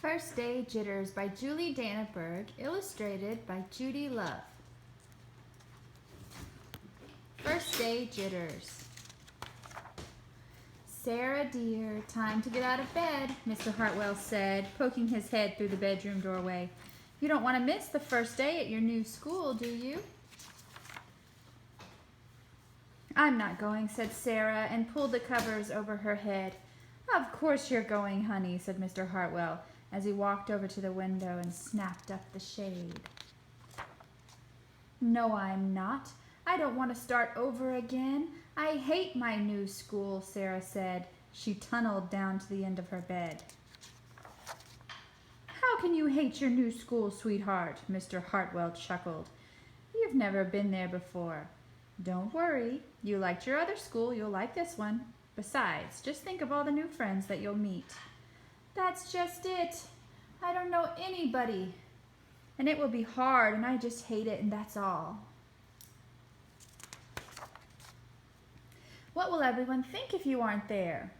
First Day Jitters by Julie Danneberg, illustrated by Judy Love. First Day Jitters. "Sarah, dear, time to get out of bed," Mr. Hartwell said, poking his head through the bedroom doorway. "You don't want to miss the first day at your new school, do you?" "I'm not going," said Sarah, and pulled the covers over her head. "Of course you're going, honey," said Mr. Hartwell, as he walked over to the window and snapped up the shade. "No, I'm not. I don't want to start over again. I hate my new school," Sarah said. She tunneled down to the end of her bed. "How can you hate your new school, sweetheart?" Mr. Hartwell chuckled. "You've never been there before. Don't worry. You liked your other school, you'll like this one. Besides, just think of all the new friends that you'll meet." "That's just it. I don't know anybody. And it will be hard, and I just hate it, and that's all." "What will everyone think if you aren't there?"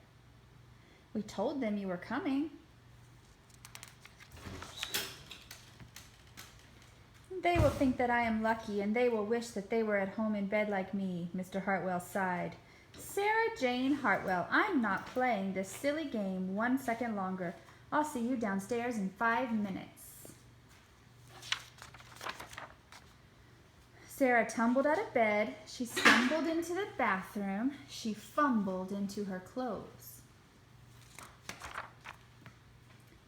"We told them you were coming." "They will think that I am lucky, and they will wish that they were at home in bed like me," Mr. Hartwell sighed. "Sarah Jane Hartwell, I'm not playing this silly game 1 second longer. I'll see you downstairs in 5 minutes. Sarah tumbled out of bed. She stumbled into the bathroom. She fumbled into her clothes.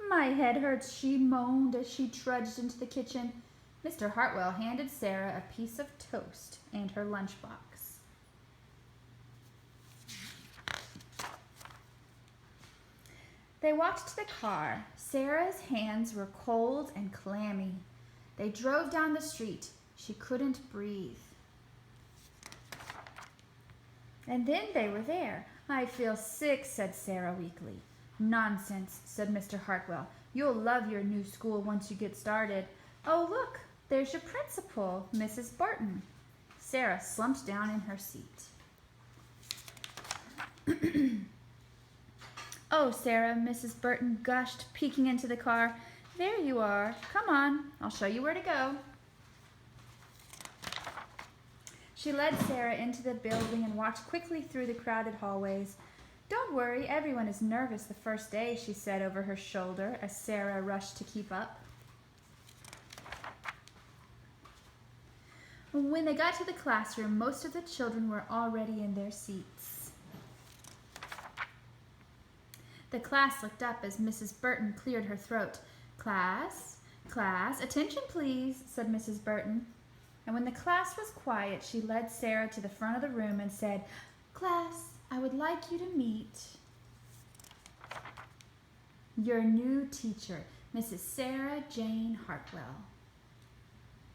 "My head hurts," she moaned as she trudged into the kitchen. Mr. Hartwell handed Sarah a piece of toast and her lunchbox. They walked to the car. Sarah's hands were cold and clammy. They drove down the street. She couldn't breathe. And then they were there. "I feel sick," said Sarah weakly. "Nonsense," said Mr. Hartwell. "You'll love your new school once you get started. Oh, look, there's your principal, Mrs. Burton." Sarah slumped down in her seat. "Oh, Sarah," Mrs. Burton gushed, peeking into the car. "There you are. Come on, I'll show you where to go." She led Sarah into the building and walked quickly through the crowded hallways. "Don't worry, everyone is nervous the first day," she said over her shoulder as Sarah rushed to keep up. When they got to the classroom, most of the children were already in their seats. The class looked up as Mrs. Burton cleared her throat. "Class, class, attention please," said Mrs. Burton. And when the class was quiet, she led Sarah to the front of the room and said, "Class, I would like you to meet your new teacher, Mrs. Sarah Jane Hartwell."